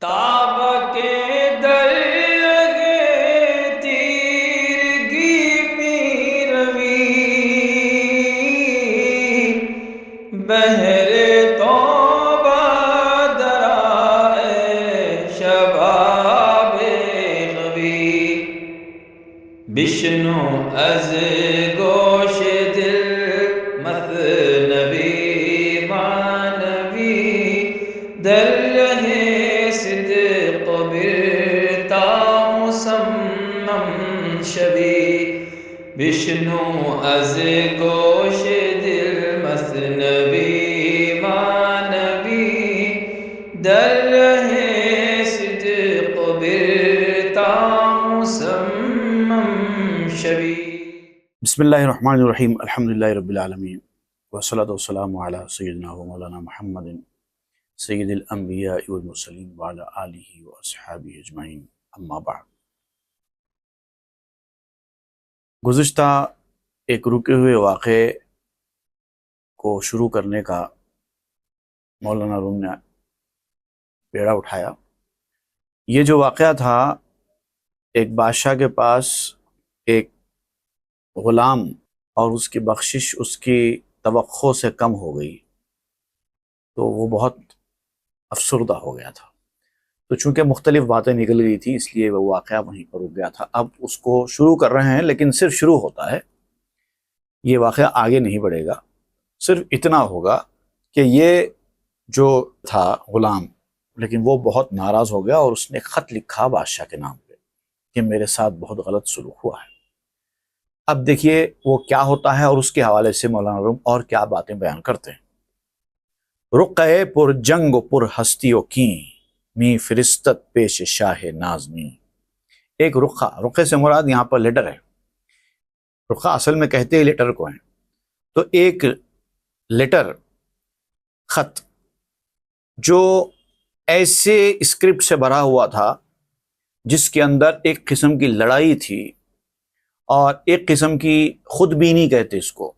تاب کے درگے تیرگی میں روی بہر توبہ درائے شباب غوی بشنو از گوش دل مثنبی مانوی در رہے صدق برتا مسمم شبی بشنو از گوش دل مثنبی مانوی در رہے صدق برتا مسمم شبی۔ بسم اللہ الرحمن الرحیم، الحمدللہ رب العالمین، والصلاة والسلام علی سیدنا و مولانا محمد سید الانبیاء والمرسلین وعلی آلہ واصحابہ اجمعین، اما بعد۔ گزشتہ ایک رکے ہوئے واقعے کو شروع کرنے کا مولانا روم نے بیڑا اٹھایا۔ یہ جو واقعہ تھا، ایک بادشاہ کے پاس ایک غلام اور اس کی بخشش اس کی توقع سے کم ہو گئی، تو وہ بہت افسردہ ہو گیا تھا۔ تو چونکہ مختلف باتیں نکل گئی تھی، اس لیے وہ واقعہ وہیں پر رک گیا تھا۔ اب اس کو شروع کر رہے ہیں، لیکن صرف شروع ہوتا ہے، یہ واقعہ آگے نہیں بڑھے گا۔ صرف اتنا ہوگا کہ یہ جو تھا غلام، لیکن وہ بہت ناراض ہو گیا اور اس نے خط لکھا بادشاہ کے نام پہ کہ میرے ساتھ بہت غلط سلوک ہوا ہے۔ اب دیکھیے وہ کیا ہوتا ہے اور اس کے حوالے سے مولانا روم اور کیا باتیں بیان کرتے ہیں۔ رقعے پر جنگ و پر ہستیوں کی می فرستت پیش شاہ نازمی۔ ایک رقعے سے مراد یہاں پر لیٹر ہے۔ رقعہ اصل میں کہتے ہیں لیٹر کو ہیں، تو ایک لیٹر، خط، جو ایسے اسکرپٹ سے بھرا ہوا تھا جس کے اندر ایک قسم کی لڑائی تھی اور ایک قسم کی خود بینی کہتے اس کو۔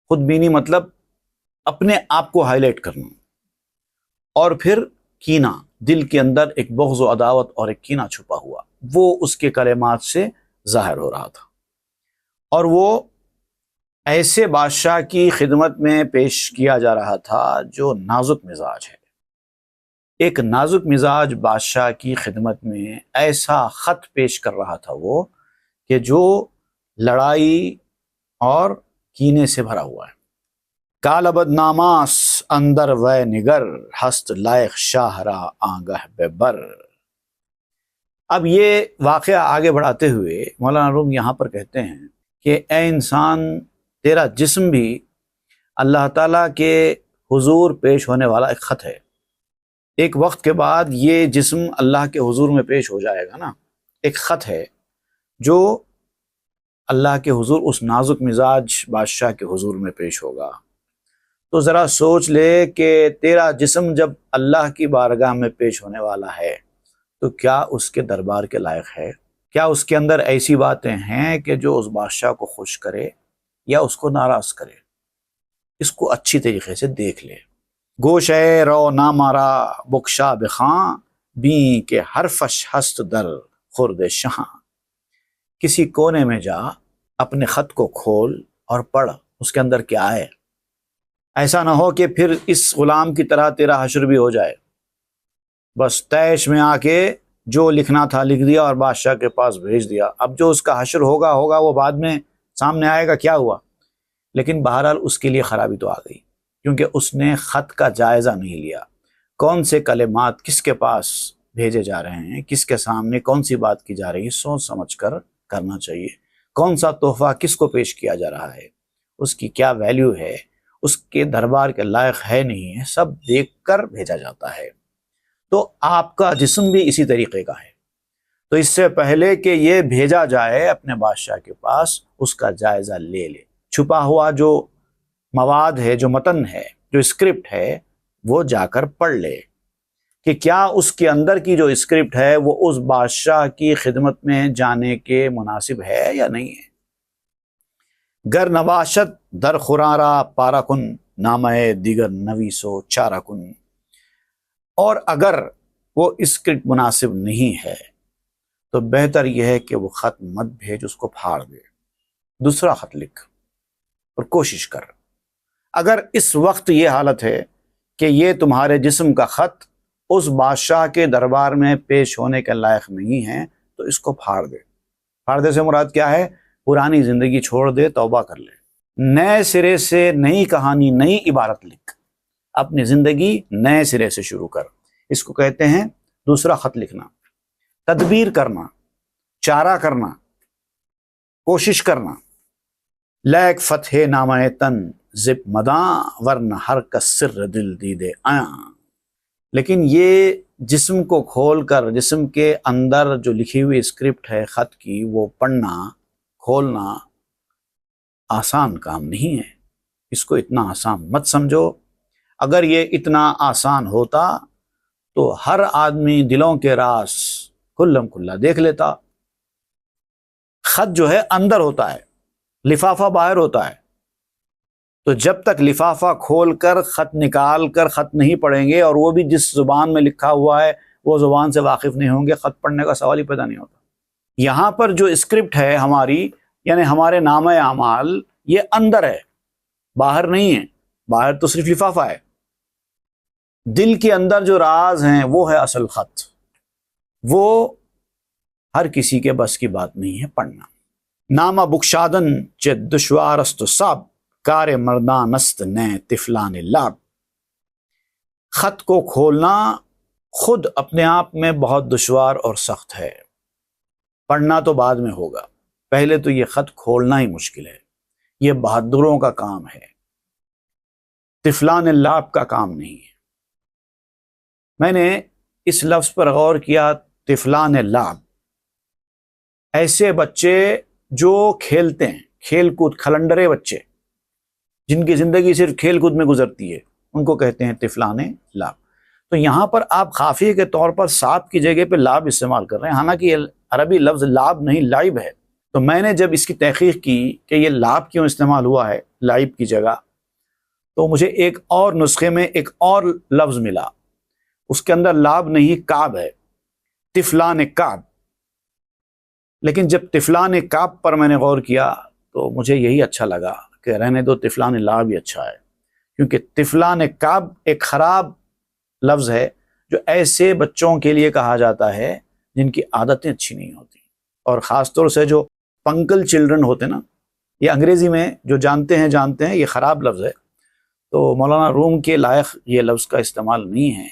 خود بینی مطلب اپنے آپ کو ہائی لائٹ کرنا، اور پھر کینہ، دل کے اندر ایک بغض و عداوت اور ایک کینہ چھپا ہوا، وہ اس کے کلمات سے ظاہر ہو رہا تھا۔ اور وہ ایسے بادشاہ کی خدمت میں پیش کیا جا رہا تھا جو نازک مزاج ہے۔ ایک نازک مزاج بادشاہ کی خدمت میں ایسا خط پیش کر رہا تھا وہ کہ جو لڑائی اور کینے سے بھرا ہوا ہے۔ کالبد ناماس اندر وے نگر، ہست لائق شاہ را آگہ بے بر۔ اب یہ واقعہ آگے بڑھاتے ہوئے مولانا روم یہاں پر کہتے ہیں کہ اے انسان، تیرا جسم بھی اللہ تعالیٰ کے حضور پیش ہونے والا ایک خط ہے۔ ایک وقت کے بعد یہ جسم اللہ کے حضور میں پیش ہو جائے گا نا، ایک خط ہے جو اللہ کے حضور اس نازک مزاج بادشاہ کے حضور میں پیش ہوگا۔ تو ذرا سوچ لے کہ تیرا جسم جب اللہ کی بارگاہ میں پیش ہونے والا ہے تو کیا اس کے دربار کے لائق ہے؟ کیا اس کے اندر ایسی باتیں ہیں کہ جو اس بادشاہ کو خوش کرے یا اس کو ناراض کرے؟ اس کو اچھی طریقے سے دیکھ لے۔ گوشے رو نامارا بکشا بخاں، بیں کے حرفش ہست در خرد شہاں۔ کسی کونے میں جا، اپنے خط کو کھول اور پڑھ اس کے اندر کیا ہے۔ ایسا نہ ہو کہ پھر اس غلام کی طرح تیرا حشر بھی ہو جائے، بس تیش میں آ کے جو لکھنا تھا لکھ دیا اور بادشاہ کے پاس بھیج دیا۔ اب جو اس کا حشر ہوگا وہ بعد میں سامنے آئے گا کیا ہوا، لیکن بہرحال اس کے لیے خرابی تو آ گئی، کیونکہ اس نے خط کا جائزہ نہیں لیا۔ کون سے کلمات کس کے پاس بھیجے جا رہے ہیں، کس کے سامنے کون سی بات کی جا رہی ہے، سوچ سمجھ کر کرنا چاہیے۔ کون سا تحفہ کس کو پیش کیا جا رہا ہے، اس کی کیا ویلیو ہے، اس کے دربار کے لائق ہے نہیں ہے، سب دیکھ کر بھیجا جاتا ہے۔ تو آپ کا جسم بھی اسی طریقے کا ہے۔ تو اس سے پہلے کہ یہ بھیجا جائے اپنے بادشاہ کے پاس، اس کا جائزہ لے لے۔ چھپا ہوا جو مواد ہے، جو متن ہے، جو اسکرپٹ ہے، وہ جا کر پڑھ لے کہ کیا اس کے اندر کی جو اسکرپٹ ہے وہ اس بادشاہ کی خدمت میں جانے کے مناسب ہے یا نہیں ہے۔ گر نباشت در خورارا پارا کن، نامہ دیگر نویسو چارہ کن۔ اور اگر وہ اسکرپٹ مناسب نہیں ہے تو بہتر یہ ہے کہ وہ خط مت بھیج، اس کو پھاڑ دے، دوسرا خط لکھ اور کوشش کر۔ اگر اس وقت یہ حالت ہے کہ یہ تمہارے جسم کا خط اس بادشاہ کے دربار میں پیش ہونے کے لائق نہیں ہے تو اس کو پھاڑ دے۔ پھاڑ دے سے مراد کیا ہے؟ پرانی زندگی چھوڑ دے، توبہ کر لے، نئے سرے سے نئی کہانی، نئی عبارت لکھ، اپنی زندگی نئے سرے سے شروع کر۔ اس کو کہتے ہیں دوسرا خط لکھنا، تدبیر کرنا، چارہ کرنا، کوشش کرنا۔ لیک فتح نامہ تن زب مداں ورنہ ہر کس سر دل دیدے آیاں۔ لیکن یہ جسم کو کھول کر، جسم کے اندر جو لکھی ہوئی اسکرپٹ ہے خط کی، وہ پڑھنا، کھولنا آسان کام نہیں ہے۔ اس کو اتنا آسان مت سمجھو۔ اگر یہ اتنا آسان ہوتا تو ہر آدمی دلوں کے راز کھلم کھلا دیکھ لیتا۔ خط جو ہے اندر ہوتا ہے، لفافہ باہر ہوتا ہے، تو جب تک لفافہ کھول کر خط نکال کر خط نہیں پڑھیں گے، اور وہ بھی جس زبان میں لکھا ہوا ہے وہ زبان سے واقف نہیں ہوں گے، خط پڑھنے کا سوال ہی پیدا نہیں ہوتا۔ یہاں پر جو اسکرپٹ ہے ہماری، یعنی ہمارے نامہ اعمال، یہ اندر ہے، باہر نہیں ہے۔ باہر تو صرف لفافہ ہے، دل کے اندر جو راز ہیں وہ ہے اصل خط۔ وہ ہر کسی کے بس کی بات نہیں ہے پڑھنا۔ نامہ بکشادن چے دشوارست و ساب، کار مردانست نئے طفلان لاب۔ خط کو کھولنا خود اپنے آپ میں بہت دشوار اور سخت ہے، پڑھنا تو بعد میں ہوگا، پہلے تو یہ خط کھولنا ہی مشکل ہے۔ یہ بہادروں کا کام ہے، طفلان لاب کا کام نہیں ہے۔ میں نے اس لفظ پر غور کیا، طفلان لاب، ایسے بچے جو کھیلتے ہیں، کھیل کود، کھلنڈرے بچے جن کی زندگی صرف کھیل کود میں گزرتی ہے، ان کو کہتے ہیں طفلان لاب۔ تو یہاں پر آپ خافیہ کے طور پر ساتھ کی جگہ پہ لاب استعمال کر رہے ہیں، حالانکہ یہ عربی لفظ لاب نہیں لائب ہے۔ تو میں نے جب اس کی تحقیق کی کہ یہ لاب کیوں استعمال ہوا ہے لائب کی جگہ، تو مجھے ایک اور نسخے میں ایک اور لفظ ملا، اس کے اندر لاب نہیں کعب ہے، طفلان کعب۔ لیکن جب طفلان کعب پر میں نے غور کیا تو مجھے یہی اچھا لگا کہ رہنے دو، طفلان لاب ہی اچھا ہے، کیونکہ طفلان کعب ایک خراب لفظ ہے جو ایسے بچوں کے لیے کہا جاتا ہے جن کی عادتیں اچھی نہیں ہوتی، اور خاص طور سے جو پنکل چلڈرن ہوتے نا، یہ انگریزی میں جو جانتے ہیں یہ خراب لفظ ہے، تو مولانا روم کے لائق یہ لفظ کا استعمال نہیں ہے۔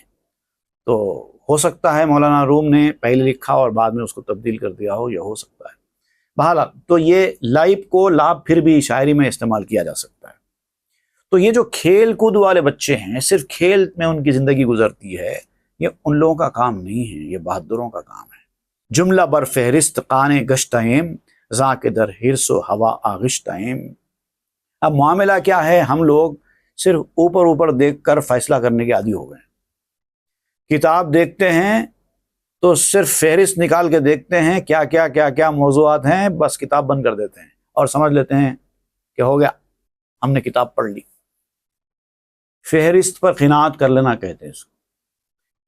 تو ہو سکتا ہے مولانا روم نے پہلے لکھا اور بعد میں اس کو تبدیل کر دیا ہو، یہ ہو سکتا ہے۔ بہرحال تو یہ لائب کو لاب پھر بھی شاعری میں استعمال کیا جا سکتا ہے۔ تو یہ جو کھیل کود والے بچے ہیں، صرف کھیل میں ان کی زندگی گزرتی ہے، یہ ان لوگوں کا کام نہیں ہے، یہ بہادروں کا کام ہے۔ جملہ بر فہرست قانے گشتائم، زاں کے در ہرس و ہوا آغشتائم۔ اب معاملہ کیا ہے، ہم لوگ صرف اوپر دیکھ کر فیصلہ کرنے کے عادی ہو گئے ہیں۔ کتاب دیکھتے ہیں تو صرف فہرست نکال کے دیکھتے ہیں کیا موضوعات ہیں، بس کتاب بند کر دیتے ہیں اور سمجھ لیتے ہیں کہ ہو گیا، ہم نے کتاب پڑھ لی۔ فہرست پر قناعت کر لینا کہتے ہیں اس کو۔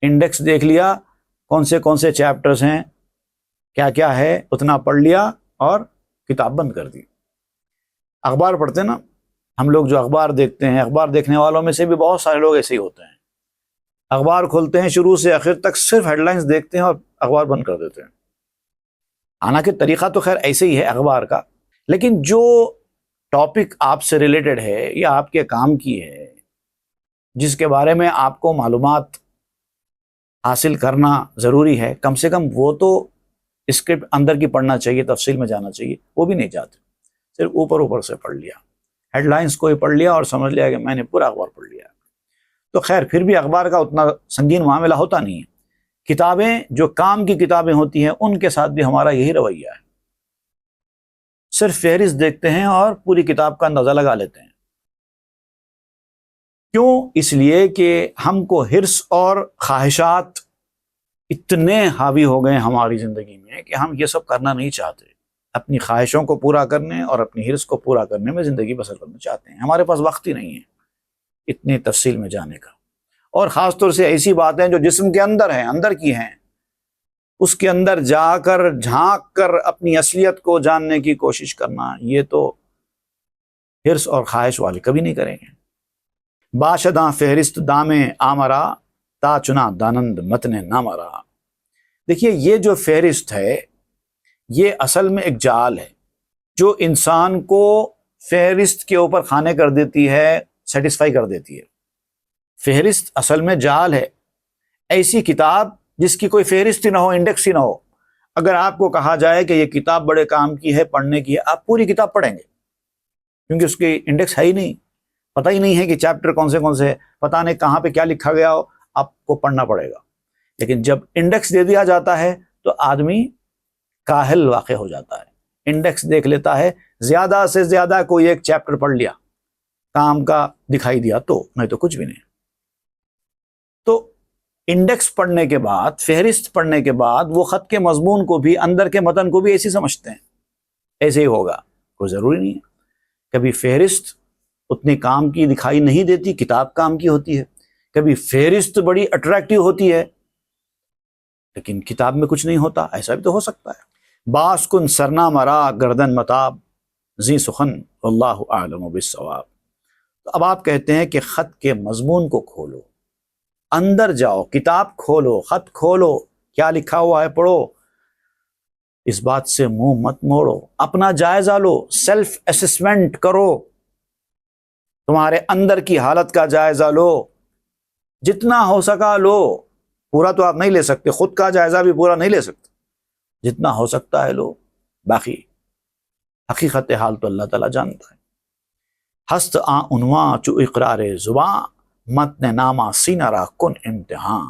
انڈیکس دیکھ لیا، کون سے چیپٹرز ہیں، کیا ہے، اتنا پڑھ لیا اور کتاب بند کر دی۔ اخبار پڑھتے ہیں نا ہم لوگ، جو اخبار دیکھتے ہیں، اخبار دیکھنے والوں میں سے بھی بہت سارے لوگ ایسے ہی ہوتے ہیں، اخبار کھولتے ہیں شروع سے آخر تک صرف ہیڈ لائنز دیکھتے ہیں اور اخبار بند کر دیتے ہیں۔ حالانکہ طریقہ تو خیر ایسے ہی ہے اخبار کا، لیکن جو ٹاپک آپ سے ریلیٹڈ ہے یا آپ کے کام کی ہے، جس کے بارے میں آپ کو معلومات حاصل کرنا ضروری ہے، کم سے کم وہ تو اسکرپٹ اندر کی پڑھنا چاہیے، تفصیل میں جانا چاہیے، وہ بھی نہیں جاتے، صرف اوپر سے پڑھ لیا، ہیڈ لائنز کو ہی پڑھ لیا اور سمجھ لیا کہ میں نے پورا اخبار پڑھ لیا۔ تو خیر پھر بھی اخبار کا اتنا سنگین معاملہ ہوتا نہیں ہے۔ کتابیں جو کام کی کتابیں ہوتی ہیں ان کے ساتھ بھی ہمارا یہی رویہ ہے، صرف فہرست دیکھتے ہیں اور پوری کتاب کا اندازہ لگا لیتے ہیں۔ کیوں؟ اس لیے کہ ہم کو حرص اور خواہشات اتنے حاوی ہو گئے ہماری زندگی میں کہ ہم یہ سب کرنا نہیں چاہتے، اپنی خواہشوں کو پورا کرنے اور اپنی حرص کو پورا کرنے میں زندگی بسر کرنا چاہتے ہیں۔ ہمارے پاس وقت ہی نہیں ہے اتنی تفصیل میں جانے کا، اور خاص طور سے ایسی باتیں جو جسم کے اندر ہیں، اندر کی ہیں، اس کے اندر جا کر جھانک کر اپنی اصلیت کو جاننے کی کوشش کرنا، یہ تو حرص اور خواہش والے کبھی نہیں کریں گے۔ باشداں فہرست دامیں آمرا، تا چنا دانند متن نامرا۔ دیکھیے یہ جو فہرست ہے یہ اصل میں ایک جال ہے جو انسان کو فہرست کے اوپر کھانے کر دیتی ہے، سیٹسفائی کر دیتی ہے۔ فہرست اصل میں جال ہے، ایسی کتاب جس کی کوئی فہرست ہی نہ ہو، انڈیکس ہی نہ ہو، اگر آپ کو کہا جائے کہ یہ کتاب بڑے کام کی ہے، پڑھنے کی ہے، آپ پوری کتاب پڑھیں گے کیونکہ اس کی انڈیکس ہے ہی نہیں، پتہ ہی نہیں ہے کہ چیپٹر کون سے ہے، پتہ نہیں کہاں پہ کیا لکھا گیا ہو، آپ کو پڑھنا پڑے گا۔ لیکن جب انڈیکس دے دیا جاتا ہے تو آدمی کاہل واقع ہو جاتا ہے، انڈیکس دیکھ لیتا ہے، زیادہ سے زیادہ کوئی ایک چیپٹر پڑھ لیا، کام کا دکھائی دیا تو، نہیں تو کچھ بھی نہیں۔ تو انڈیکس پڑھنے کے بعد، فہرست پڑھنے کے بعد، وہ خط کے مضمون کو بھی، اندر کے متن کو بھی ایسے سمجھتے ہیں، ایسے ہی ہوگا، کوئی ضروری نہیں ہے۔ کبھی فہرست اتنی کام کی دکھائی نہیں دیتی، کتاب کام کی ہوتی ہے، کبھی فہرست بڑی اٹریکٹیو ہوتی ہے لیکن کتاب میں کچھ نہیں ہوتا، ایسا بھی تو ہو سکتا ہے۔ باس کن سرنا مرا گردن متاب، زی سخن واللہ اعلم بالصواب۔ تو اب آپ کہتے ہیں کہ خط کے مضمون کو کھولو، اندر جاؤ، کتاب کھولو، خط کھولو، کیا لکھا ہوا ہے پڑھو، اس بات سے منہ مت موڑو، اپنا جائزہ لو، سیلف اسسمنٹ کرو، تمہارے اندر کی حالت کا جائزہ لو، جتنا ہو سکا لو، پورا تو آپ نہیں لے سکتے، خود کا جائزہ بھی پورا نہیں لے سکتے، جتنا ہو سکتا ہے لو، باقی حقیقت حال تو اللہ تعالیٰ جانتا ہے۔ ہست آ عنواں چو اقرار زباں، متن نامہ سینہ را کن امتحان۔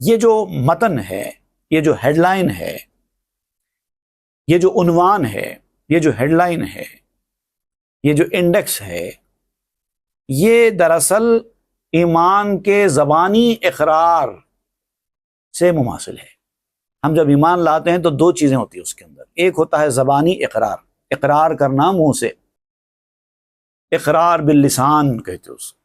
یہ جو متن ہے، یہ جو ہیڈ لائن ہے، یہ جو عنوان ہے، یہ جو ہیڈ لائن ہے، یہ جو انڈیکس ہے، یہ دراصل ایمان کے زبانی اقرار سے مماثل ہے۔ ہم جب ایمان لاتے ہیں تو دو چیزیں ہوتی ہیں اس کے اندر، ایک ہوتا ہے زبانی اقرار، اقرار کرنا منہ سے، اقرار باللسان کہتے ہیں اس کو،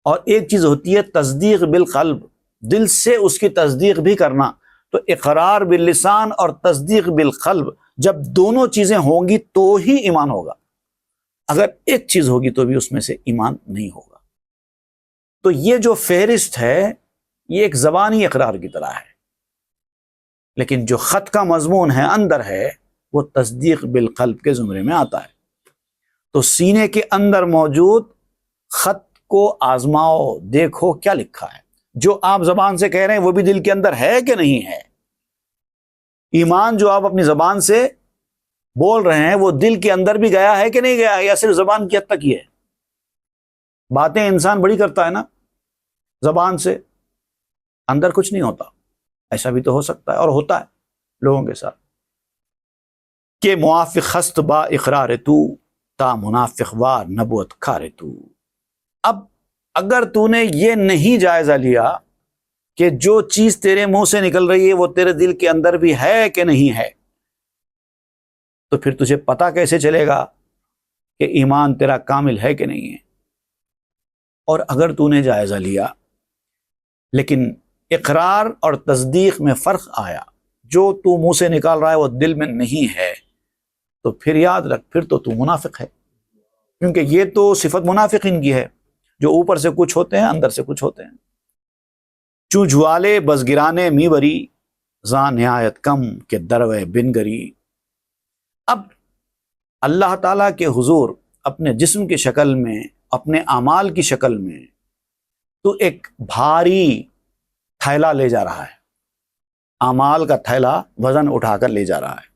اور ایک چیز ہوتی ہے تصدیق بالقلب، دل سے اس کی تصدیق بھی کرنا۔ تو اقرار باللسان اور تصدیق بالقلب، جب دونوں چیزیں ہوں گی تو ہی ایمان ہوگا، اگر ایک چیز ہوگی تو بھی اس میں سے ایمان نہیں ہوگا۔ تو یہ جو فہرست ہے یہ ایک زبانی اقرار کی طرح ہے، لیکن جو خط کا مضمون ہے، اندر ہے، وہ تصدیق بالقلب کے زمرے میں آتا ہے۔ تو سینے کے اندر موجود خط کو آزماؤ، دیکھو کیا لکھا ہے، جو آپ زبان سے کہہ رہے ہیں وہ بھی دل کے اندر ہے کہ نہیں ہے، ایمان جو آپ اپنی زبان سے بول رہے ہیں وہ دل کے اندر بھی گیا ہے کہ نہیں گیا ہے، یا صرف زبان کی حد تک ہی ہے۔ باتیں انسان بڑی کرتا ہے نا زبان سے، اندر کچھ نہیں ہوتا، ایسا بھی تو ہو سکتا ہے اور ہوتا ہے لوگوں کے ساتھ۔ کہ موافق خست با اقرار تو، تا منافق وار نبوت کھارے تو۔ اب اگر تو نے یہ نہیں جائزہ لیا کہ جو چیز تیرے منہ سے نکل رہی ہے وہ تیرے دل کے اندر بھی ہے کہ نہیں ہے، تو پھر تجھے پتہ کیسے چلے گا کہ ایمان تیرا کامل ہے کہ نہیں ہے؟ اور اگر تو نے جائزہ لیا لیکن اقرار اور تصدیق میں فرق آیا، جو تو منہ سے نکال رہا ہے وہ دل میں نہیں ہے، تو پھر یاد رکھ، پھر تو منافق ہے، کیونکہ یہ تو صفت منافقین کی ہے، جو اوپر سے کچھ ہوتے ہیں اندر سے کچھ ہوتے ہیں۔ چو جوالے بزگرانے می بری، زاں نہایت کم کے دروے بن گری۔ اب اللہ تعالیٰ کے حضور اپنے جسم کی شکل میں، اپنے اعمال کی شکل میں تو ایک بھاری تھیلا لے جا رہا ہے، اعمال کا تھیلا وزن اٹھا کر لے جا رہا ہے،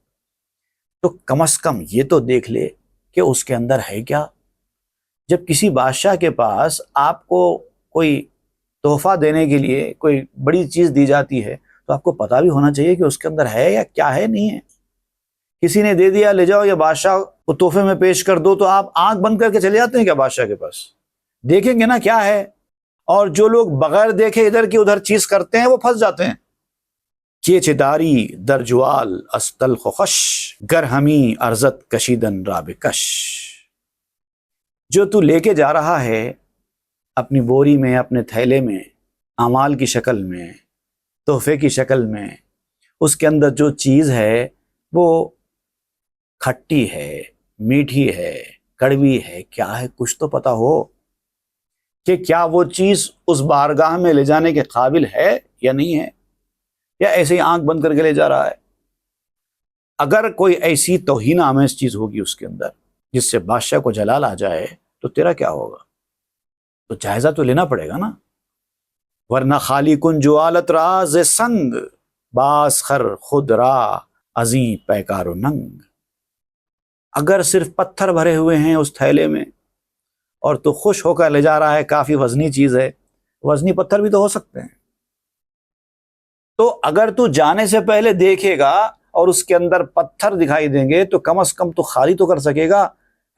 تو کم از کم یہ تو دیکھ لے کہ اس کے اندر ہے کیا۔ جب کسی بادشاہ کے پاس آپ کو کوئی تحفہ دینے کے لیے کوئی بڑی چیز دی جاتی ہے تو آپ کو پتہ بھی ہونا چاہیے کہ اس کے اندر ہے یا کیا ہے، نہیں ہے۔ کسی نے دے دیا لے جاؤ یا بادشاہ کو تحفے میں پیش کر دو تو آپ آنکھ بند کر کے چلے جاتے ہیں کیا بادشاہ کے پاس؟ دیکھیں گے نا کیا ہے، اور جو لوگ بغیر دیکھے ادھر کی ادھر چیز کرتے ہیں وہ پھنس جاتے ہیں۔ کیچ داری در جوال استل خوش، گر ہمی ارزت کشیدن راب کش۔ جو تو لے کے جا رہا ہے اپنی بوری میں، اپنے تھیلے میں، اعمال کی شکل میں، تحفے کی شکل میں، اس کے اندر جو چیز ہے وہ کھٹی ہے، میٹھی ہے، کڑوی ہے، کیا ہے، کچھ تو پتہ ہو کہ کیا وہ چیز اس بارگاہ میں لے جانے کے قابل ہے یا نہیں ہے، یا ایسے ہی آنکھ بند کر کے لے جا رہا ہے۔ اگر کوئی ایسی توہین آمیز چیز ہوگی اس کے اندر جس سے بادشاہ کو جلال آ جائے تو تیرا کیا ہوگا؟ تو جائزہ تو لینا پڑے گا نا، ورنہ خالی کن جوالت راز سنگ، باز خر خود را ازیں پیکار و ننگ۔ اگر صرف پتھر بھرے ہوئے ہیں اس تھیلے میں اور تو خوش ہو کر لے جا رہا ہے، کافی وزنی چیز ہے، وزنی پتھر بھی تو ہو سکتے ہیں، تو اگر تو جانے سے پہلے دیکھے گا اور اس کے اندر پتھر دکھائی دیں گے تو کم از کم تو خالی تو کر سکے گا،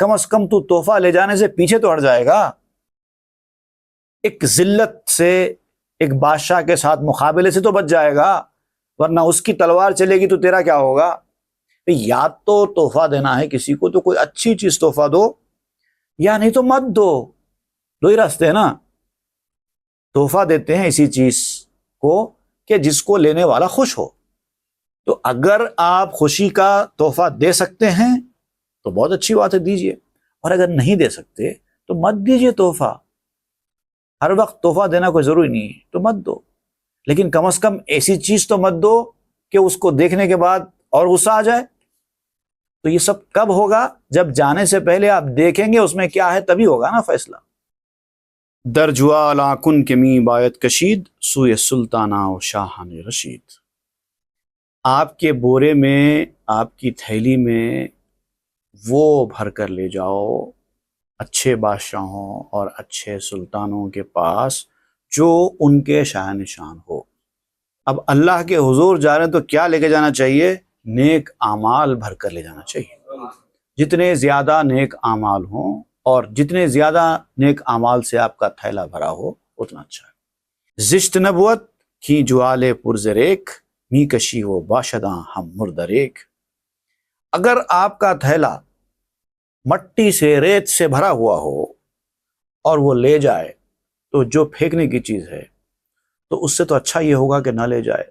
کم از کم تو تحفہ لے جانے سے پیچھے تو ہٹ جائے گا۔ ایک ذلت سے، ایک بادشاہ کے ساتھ مقابلے سے تو بچ جائے گا، ورنہ اس کی تلوار چلے گی تو تیرا کیا ہوگا؟ یا تو تحفہ دینا ہے کسی کو تو کوئی اچھی چیز تحفہ دو، یا نہیں تو مت دو، دو ہی راستے ہیں نا۔ تحفہ دیتے ہیں اسی چیز کو کہ جس کو لینے والا خوش ہو، تو اگر آپ خوشی کا تحفہ دے سکتے ہیں تو بہت اچھی بات ہے، دیجئے، اور اگر نہیں دے سکتے تو مت دیجئے تحفہ۔ ہر وقت تحفہ دینا کوئی ضروری نہیں ہے تو مت دو، لیکن کم از کم ایسی چیز تو مت دو کہ اس کو دیکھنے کے بعد اور غصہ آ جائے۔ تو یہ سب کب ہوگا؟ جب جانے سے پہلے آپ دیکھیں گے اس میں کیا ہے، تبھی ہوگا نا فیصلہ۔ در جوال آکن کے می باید کشید، سوئے سلطانہ و شاہان رشید۔ آپ کے بورے میں، آپ کی تھیلی میں وہ بھر کر لے جاؤ اچھے بادشاہوں اور اچھے سلطانوں کے پاس جو ان کے شاہ نشان ہو۔ اب اللہ کے حضور جا رہے ہیں تو کیا لے کے جانا چاہیے؟ نیک اعمال بھر کر لے جانا چاہیے۔ جتنے زیادہ نیک اعمال ہوں اور جتنے زیادہ نیک اعمال سے آپ کا تھیلا بھرا ہو اتنا اچھا ہے۔ زشت نبوت کی جوالے پرزریک، می کشی و باشداں ہم مردریک۔ اگر آپ کا تھیلا مٹی سے، ریت سے بھرا ہوا ہو اور وہ لے جائے تو جو پھینکنے کی چیز ہے تو اس سے تو اچھا یہ ہوگا کہ نہ لے جائے۔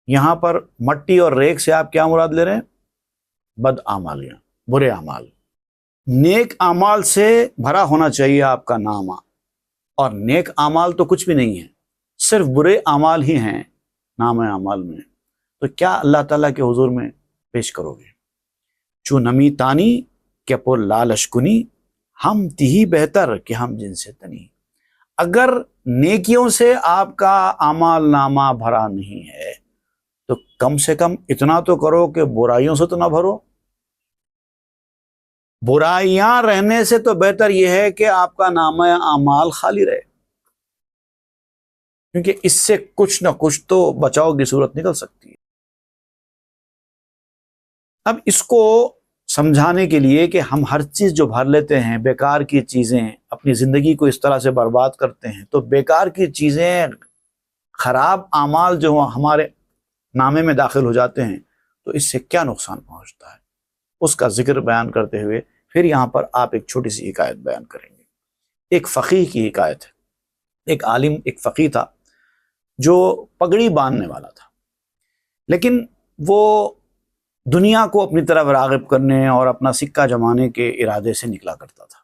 یہاں پر مٹی اور ریت سے آپ کیا مراد لے رہے ہیں؟ بد اعمالیاں، برے اعمال۔ نیک اعمال سے بھرا ہونا چاہیے آپ کا نامہ، اور نیک اعمال تو کچھ بھی نہیں ہے، صرف برے اعمال ہی ہیں نام اعمال میں، تو کیا اللہ تعالیٰ کے حضور میں پیش کرو گے؟ چو نمی تانی کہ پر لالش کنی، ہم تہی بہتر کہ ہم جن سے تنی۔ اگر نیکیوں سے آپ کا اعمال نامہ بھرا نہیں ہے تو کم سے کم اتنا تو کرو کہ برائیوں سے تو نہ بھرو۔ برائیاں رہنے سے تو بہتر یہ ہے کہ آپ کا نامہ اعمال خالی رہے، کیونکہ اس سے کچھ نہ کچھ تو بچاؤ کی صورت نکل سکتی ہے۔ اب اس کو سمجھانے کے لیے کہ ہم ہر چیز جو بھر لیتے ہیں، بیکار کی چیزیں، اپنی زندگی کو اس طرح سے برباد کرتے ہیں، تو بیکار کی چیزیں، خراب اعمال جو ہمارے نامے میں داخل ہو جاتے ہیں تو اس سے کیا نقصان پہنچتا ہے، اس کا ذکر بیان کرتے ہوئے پھر یہاں پر آپ ایک چھوٹی سی حکایت بیان کریں گے۔ ایک فقیہ کی حکایت ہے۔ ایک عالم، ایک فقیہ تھا جو پگڑی باندھنے والا تھا، لیکن وہ دنیا کو اپنی طرف راغب کرنے اور اپنا سکہ جمانے کے ارادے سے نکلا کرتا تھا،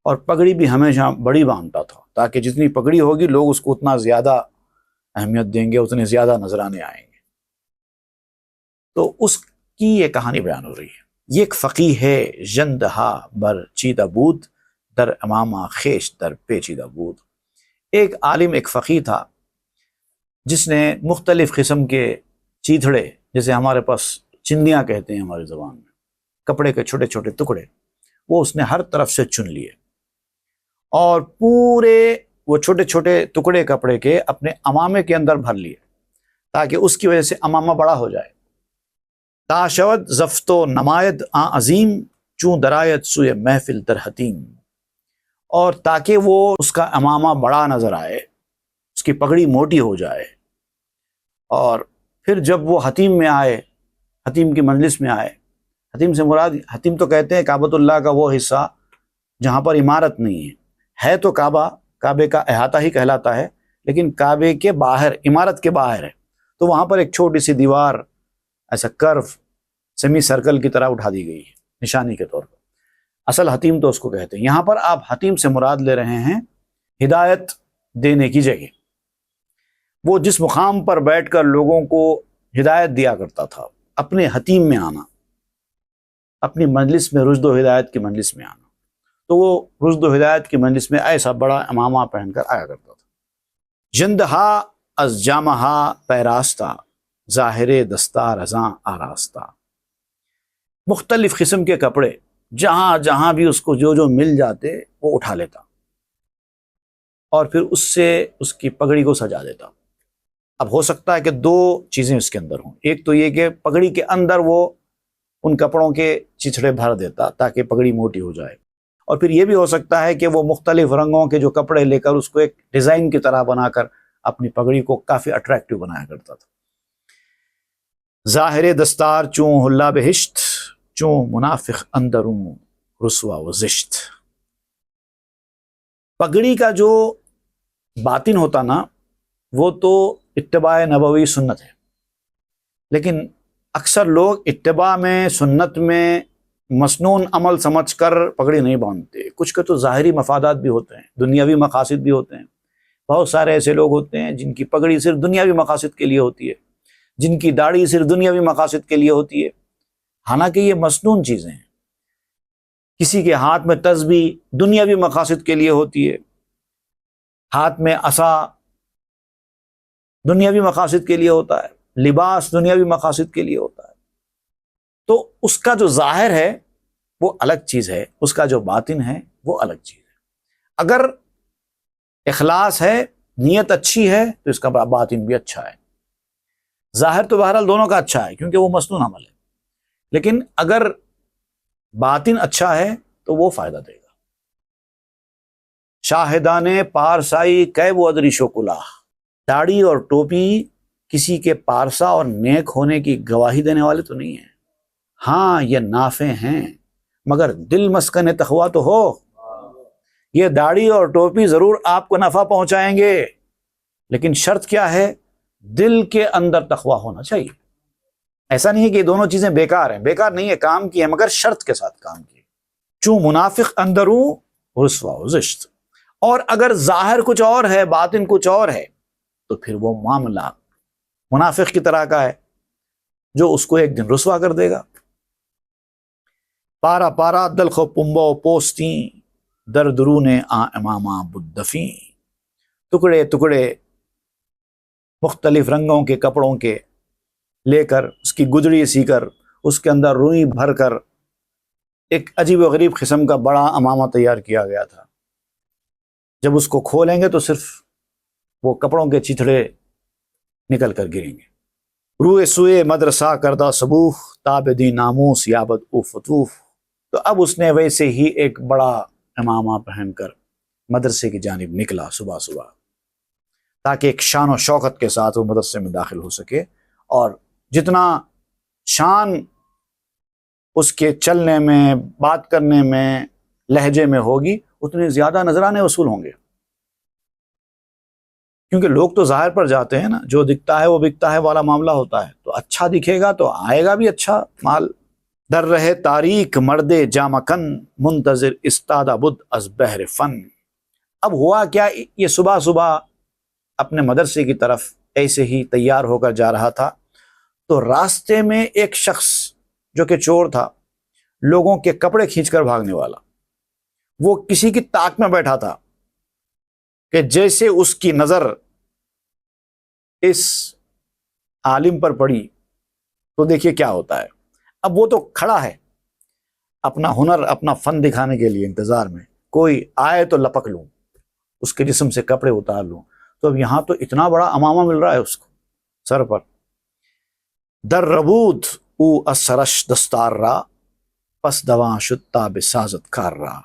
اور پگڑی بھی ہمیشہ بڑی باندھتا تھا تاکہ جتنی پگڑی ہوگی لوگ اس کو اتنا زیادہ اہمیت دیں گے، اتنے زیادہ نظرانے آئیں گے۔ تو اس کی یہ کہانی بیان ہو رہی ہے۔ یہ ایک فقیہ ہے ژندہا بر چیدہ بود، در امامہ خیش در پیچیدہ بود۔ ایک عالم، ایک فقیہ تھا جس نے مختلف قسم کے چیتھڑے، جیسے ہمارے پاس چندیاں کہتے ہیں ہماری زبان میں، کپڑے کے چھوٹے چھوٹے ٹکڑے، وہ اس نے ہر طرف سے چن لیے اور پورے وہ چھوٹے چھوٹے ٹکڑے کپڑے کے اپنے امامے کے اندر بھر لیے تاکہ اس کی وجہ سے امامہ بڑا ہو جائے۔ تا شود زفت و نمایت آ عظیم، چون درایت سوئے محفل در حتیم۔ اور تاکہ وہ اس کا امامہ بڑا نظر آئے، اس کی پگڑی موٹی ہو جائے، اور پھر جب وہ حتیم میں آئے، حتیم کی مجلس میں آئے، حتیم سے مراد، حتیم تو کہتے ہیں کعبۃ اللہ کا وہ حصہ جہاں پر عمارت نہیں ہے تو کعبہ کعبے کا احاطہ ہی کہلاتا ہے، لیکن کعبے کے باہر، عمارت کے باہر ہے، تو وہاں پر ایک چھوٹی سی دیوار ایسا کرو سیمی سرکل کی طرح اٹھا دی گئی ہے نشانی کے طور پر۔ اصل حتیم تو اس کو کہتے ہیں۔ یہاں پر آپ حتیم سے مراد لے رہے ہیں ہدایت دینے کی جگہ، وہ جس مقام پر بیٹھ کر لوگوں کو ہدایت دیا کرتا تھا، اپنے حتیم میں آنا، اپنی مجلس میں، رشد و ہدایت کی مجلس میں آنا، تو وہ رشد و ہدایت کی مجلس میں ایسا بڑا امامہ پہن کر آیا کرتا تھا۔ جندہا از جامہا پیراستہ، ظاہر دستار ازاں آراستہ، مختلف قسم کے کپڑے جہاں جہاں بھی اس کو جو جو مل جاتے وہ اٹھا لیتا، اور پھر اس سے اس کی پگڑی کو سجا دیتا۔ اب ہو سکتا ہے کہ دو چیزیں اس کے اندر ہوں، ایک تو یہ کہ پگڑی کے اندر وہ ان کپڑوں کے چچھڑے بھر دیتا تاکہ پگڑی موٹی ہو جائے، اور پھر یہ بھی ہو سکتا ہے کہ وہ مختلف رنگوں کے جو کپڑے لے کر اس کو ایک ڈیزائن کی طرح بنا کر اپنی پگڑی کو کافی اٹریکٹیو بنایا کرتا تھا۔ ظاہر دستار چوں حلہ بہشت، چوں منافق اندروں رسوا و زشت۔ پگڑی کا جو باطن ہوتا نا، وہ تو اتباع نبوی سنت ہے، لیکن اکثر لوگ اتباع میں، سنت میں مسنون عمل سمجھ کر پگڑی نہیں باندھتے۔ کچھ کے تو ظاہری مفادات بھی ہوتے ہیں، دنیاوی مقاصد بھی ہوتے ہیں۔ بہت سارے ایسے لوگ ہوتے ہیں جن کی پگڑی صرف دنیاوی مقاصد کے لیے ہوتی ہے، جن کی داڑھی صرف دنیاوی مقاصد کے لیے ہوتی ہے، حالانکہ یہ مسنون چیزیں ہیں۔ کسی کے ہاتھ میں تسبیح دنیاوی مقاصد کے لیے ہوتی ہے، ہاتھ میں عصا دنیاوی مقاصد کے لیے ہوتا ہے، لباس دنیاوی مقاصد کے لیے ہوتا ہے۔ تو اس کا جو ظاہر ہے وہ الگ چیز ہے، اس کا جو باطن ہے وہ الگ چیز ہے۔ اگر اخلاص ہے، نیت اچھی ہے، تو اس کا باطن بھی اچھا ہے۔ ظاہر تو بہرحال دونوں کا اچھا ہے کیونکہ وہ مسنون عمل ہے، لیکن اگر باطن اچھا ہے تو وہ فائدہ دے گا۔ شاہدان پارسائی کیب و ادریش و کلاه، داڑھی اور ٹوپی کسی کے پارسا اور نیک ہونے کی گواہی دینے والے تو نہیں ہیں۔ ہاں یہ نافع ہیں، مگر دل مسکن تقویٰ تو ہو۔ یہ داڑھی اور ٹوپی ضرور آپ کو نفع پہنچائیں گے، لیکن شرط کیا ہے؟ دل کے اندر تقویٰ ہونا چاہیے۔ ایسا نہیں ہے کہ یہ دونوں چیزیں بیکار ہیں، بیکار نہیں ہے، کام کی ہے، مگر شرط کے ساتھ کام کی۔ چوں منافق اندروں رسوا و زشت، اور اگر ظاہر کچھ اور ہے، باطن کچھ اور ہے، تو پھر وہ معاملہ منافق کی طرح کا ہے جو اس کو ایک دن رسوا کر دے گا۔ پارا پارا دلخو پنبو پوستیں، در درون آ امامہ بدفیں، ٹکڑے ٹکڑے مختلف رنگوں کے کپڑوں کے لے کر، اس کی گدڑی سی کر، اس کے اندر روئی بھر کر ایک عجیب و غریب قسم کا بڑا امامہ تیار کیا گیا تھا۔ جب اس کو کھولیں گے تو صرف وہ کپڑوں کے چتھڑے نکل کر گریں گے۔ روئے سوئے مدرسہ کردہ صبوح، تابدی ناموس یابد او فتوح، تو اب اس نے ویسے ہی ایک بڑا امامہ پہن کر مدرسے کی جانب نکلا صبح صبح، تاکہ ایک شان و شوکت کے ساتھ وہ مدرسے میں داخل ہو سکے، اور جتنا شان اس کے چلنے میں، بات کرنے میں، لہجے میں ہوگی، اتنے زیادہ نذرانے وصول ہوں گے۔ کیونکہ لوگ تو ظاہر پر جاتے ہیں نا، جو دکھتا ہے وہ بکتا ہے والا معاملہ ہوتا ہے، تو اچھا دکھے گا تو آئے گا بھی اچھا مال۔ در رہے تاریک مرد جامہ کن، منتظر استادہ بدھ از بحر فن۔ اب ہوا کیا، یہ صبح صبح اپنے مدرسے کی طرف ایسے ہی تیار ہو کر جا رہا تھا، تو راستے میں ایک شخص جو کہ چور تھا، لوگوں کے کپڑے کھینچ کر بھاگنے والا، وہ کسی کی طاق میں بیٹھا تھا کہ جیسے اس کی نظر اس عالم پر پڑی تو دیکھیے کیا ہوتا ہے۔ اب وہ تو کھڑا ہے اپنا ہنر، اپنا فن دکھانے کے لیے انتظار میں، کوئی آئے تو لپک لوں، اس کے جسم سے کپڑے اتار لوں۔ تو اب یہاں تو اتنا بڑا امامہ مل رہا ہے اس کو سر پر۔ در ربود او اسرش دستار را، پس دواں شتا بسازت کار را۔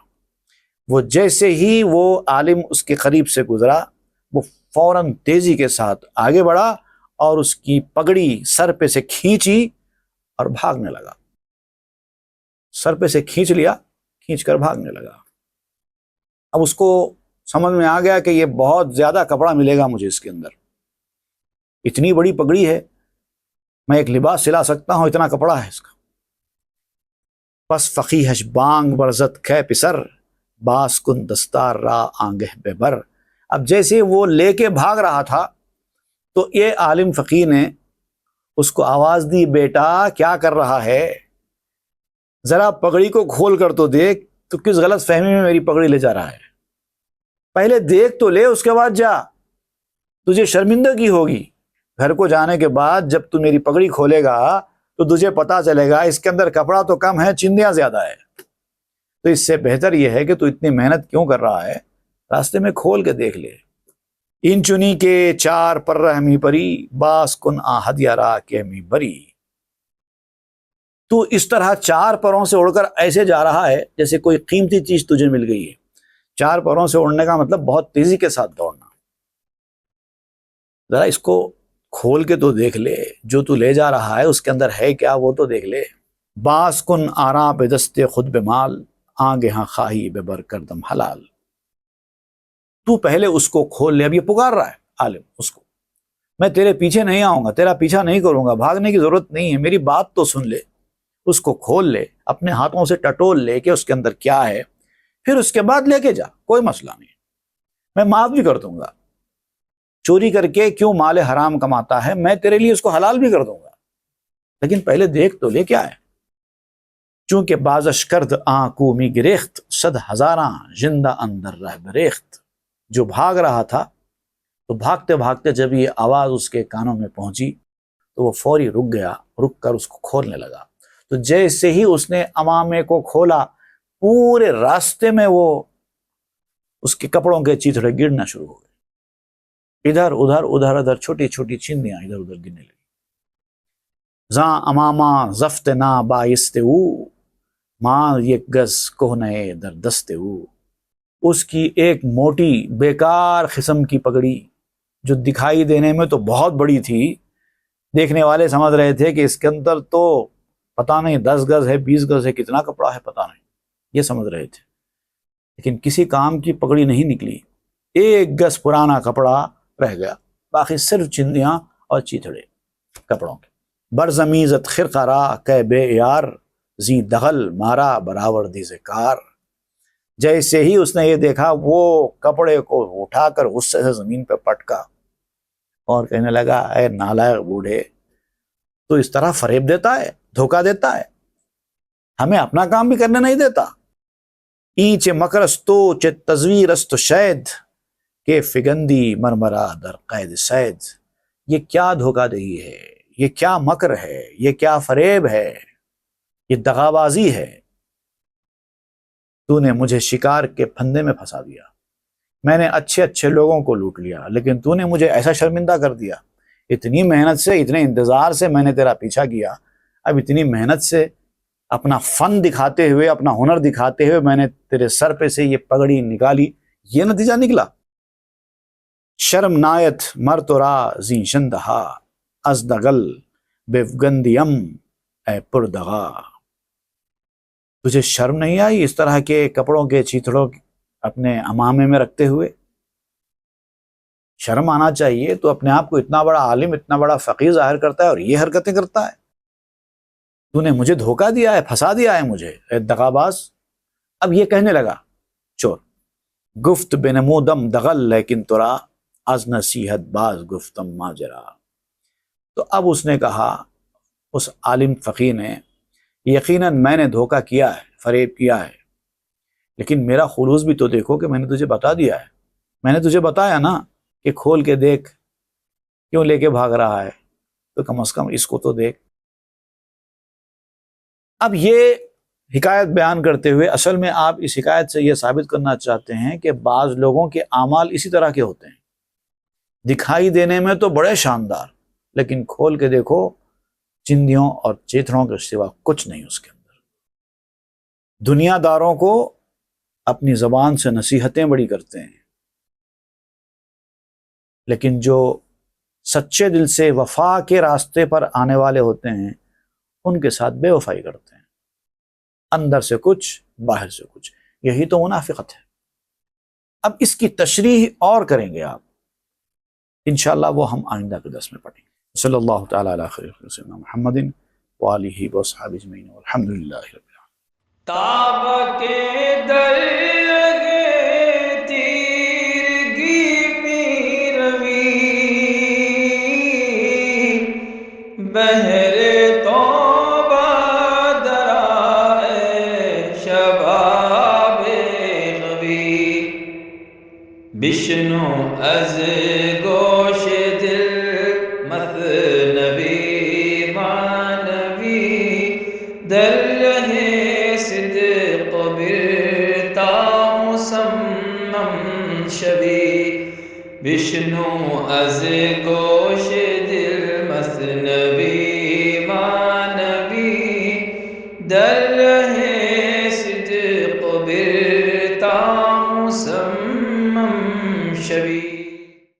وہ جیسے ہی وہ عالم اس کے قریب سے گزرا، وہ فوراً تیزی کے ساتھ آگے بڑھا اور اس کی پگڑی سر پہ سے کھینچی اور بھاگنے لگا۔ سر پہ سے کھینچ لیا، کھینچ کر بھاگنے لگا۔ اب اس کو سمجھ میں آ گیا کہ یہ بہت زیادہ کپڑا ملے گا مجھے اس کے اندر، اتنی بڑی پگڑی ہے، میں ایک لباس سلا سکتا ہوں، اتنا کپڑا ہے اس کا۔ پس فقیہش بانگ برزت کھے پسر، باس کن دستار را آنگہ بے بر۔ اب جیسے وہ لے کے بھاگ رہا تھا تو یہ عالم فقیر نے اس کو آواز دی، بیٹا کیا کر رہا ہے، ذرا پگڑی کو کھول کر تو دیکھ، تو کس غلط فہمی میں میری پگڑی لے جا رہا ہے، پہلے دیکھ تو لے، اس کے بعد جا، تجھے شرمندگی ہوگی۔ گھر کو جانے کے بعد جب تو میری پگڑی کھولے گا تو تجھے پتا چلے گا اس کے اندر کپڑا تو کم ہے، چندیاں زیادہ ہے، تو اس سے بہتر یہ ہے کہ تو اتنی محنت کیوں کر رہا ہے، راستے میں کھول کے دیکھ لے۔ ان چنی کے چار پر رحمی پری، باس کن آہد یارا کے می بری۔ تو اس طرح چار پروں سے اڑ کر ایسے جا رہا ہے جیسے کوئی قیمتی چیز تجھے مل گئی ہے۔ چار پروں سے اڑنے کا مطلب بہت تیزی کے ساتھ دوڑنا۔ ذرا اس کو کھول کے تو دیکھ لے، جو تو لے جا رہا ہے اس کے اندر ہے کیا، وہ تو دیکھ لے۔ باس کن آراں پہ دستے خود بے مال، آگے ہاں خواہی بے بر کردم حلال۔ تو پہلے اس کو کھول لے۔ اب یہ پکار رہا ہے عالم اس کو، میں تیرے پیچھے نہیں آؤں گا، تیرا پیچھا نہیں کروں گا، بھاگنے کی ضرورت نہیں ہے، میری بات تو سن لے۔ اس کو کھول لے، اپنے ہاتھوں سے ٹٹول لے کہ اس کے اندر کیا ہے، پھر اس کے بعد لے کے جا، کوئی مسئلہ نہیں، میں معاف بھی کر دوں گا۔ چوری کر کے کیوں مال حرام کماتا ہے، میں تیرے لیے اس کو حلال بھی کر دوں گا، لیکن پہلے دیکھ تو لے کیا ہے۔ چونکہ بازش کرد آنکو می گریخت، صد ہزاراں زندہ اندر رہ بریخت۔ جو بھاگ رہا تھا تو بھاگتے بھاگتے جب یہ آواز اس کے کانوں میں پہنچی تو وہ فوری رک گیا، رک کر اس کو کھولنے لگا۔ تو جیسے ہی اس نے امامے کو کھولا، پورے راستے میں وہ اس کے کپڑوں کے چیتھڑے گرنا شروع ہو گئے، ادھر ادھر ادھر ادھر، چھوٹی چھوٹی چندیاں ادھر ادھر گرنے لگی۔ زاں اماما زفت نا بائست او، ماں یک گز کوہنے در دست او۔ اس کی ایک موٹی بیکار قسم کی پگڑی جو دکھائی دینے میں تو بہت بڑی تھی، دیکھنے والے سمجھ رہے تھے کہ اس کے اندر تو پتہ نہیں 10 گز ہے، 20 گز ہے، کتنا کپڑا ہے پتہ نہیں، یہ سمجھ رہے تھے، لیکن کسی کام کی پگڑی نہیں نکلی، 1 گز پرانا کپڑا رہ گیا، باقی صرف چندیاں اور چیتھڑے کپڑوں کے۔ برزمیزت خرقہ را کہ بے یار، زی دغل مارا براور دی کار۔ جیسے ہی اس نے یہ دیکھا، وہ کپڑے کو اٹھا کر غصے سے زمین پہ پٹکا اور کہنے لگا، اے نالائق بوڑھے، تو اس طرح فریب دیتا ہے، دھوکہ دیتا ہے، ہمیں اپنا کام بھی کرنے نہیں دیتا۔ اینچ مکرستو چے تزویرست شید، کہ فگندی مرمرا در قید سید۔ یہ کیا دھوکہ دہی ہے، یہ کیا مکر ہے، یہ کیا فریب ہے، یہ دغابازی ہے۔ تو نے مجھے شکار کے پھندے میں پھنسا دیا، میں نے اچھے اچھے لوگوں کو لوٹ لیا، لیکن تو نے مجھے ایسا شرمندہ کر دیا۔ اتنی محنت سے، اتنے انتظار سے میں نے تیرا پیچھا کیا، اب اتنی محنت سے اپنا فن دکھاتے ہوئے، اپنا ہنر دکھاتے ہوئے میں نے تیرے سر پہ سے یہ پگڑی نکالی، یہ نتیجہ نکلا۔ شرم نایت مر تو را زی شندہا، از دغل بیفگندیم اے پردغا۔ تجھے شرم نہیں آئی اس طرح کے کپڑوں کے چیتھڑوں اپنے امامے میں رکھتے ہوئے؟ شرم آنا چاہیے، تو اپنے آپ کو اتنا بڑا عالم، اتنا بڑا فقیر ظاہر کرتا ہے اور یہ حرکتیں کرتا ہے۔ تو نے مجھے دھوکہ دیا ہے، پھنسا دیا ہے مجھے، اے دغاباز۔ اب یہ کہنے لگا چور، گفت بنمودم دغل لیکن ترا، از نصیحت باز گفتم ماجرا۔ تو اب اس نے کہا، اس عالم فقیر نے، یقیناً میں نے دھوکہ کیا ہے، فریب کیا ہے، لیکن میرا خلوص بھی تو دیکھو کہ میں نے تجھے بتا دیا ہے، میں نے تجھے بتایا نا کہ کھول کے دیکھ، کیوں لے کے بھاگ رہا ہے، تو کم از کم اس کو تو دیکھ۔ اب یہ حکایت بیان کرتے ہوئے اصل میں آپ اس حکایت سے یہ ثابت کرنا چاہتے ہیں کہ بعض لوگوں کے اعمال اسی طرح کے ہوتے ہیں، دکھائی دینے میں تو بڑے شاندار، لیکن کھول کے دیکھو چندیوں اور چیتھڑوں کے سوا کچھ نہیں اس کے اندر۔ دنیا داروں کو اپنی زبان سے نصیحتیں بڑی کرتے ہیں، لیکن جو سچے دل سے وفا کے راستے پر آنے والے ہوتے ہیں ان کے ساتھ بے وفائی کرتے ہیں، اندر سے کچھ باہر سے کچھ، یہی تو منافقت ہے۔ اب اس کی تشریح اور کریں گے آپ انشاءاللہ، وہ ہم آئندہ کے درس میں پڑھیں گے۔ صلی اللہ تعالیٰ علی خیر خلق سیدنا محمد وآلہ وصحبہ اجمعین والحمد للہ رب العالمین۔ تاب کے درگے تیرگی پیروی بہر توبہ درائے شباب غوی بشنو از گوش دل مثنوی معنوی در رہے صدق برتا مسمم شوی بشنو از گوش دل مثنوی معنوی در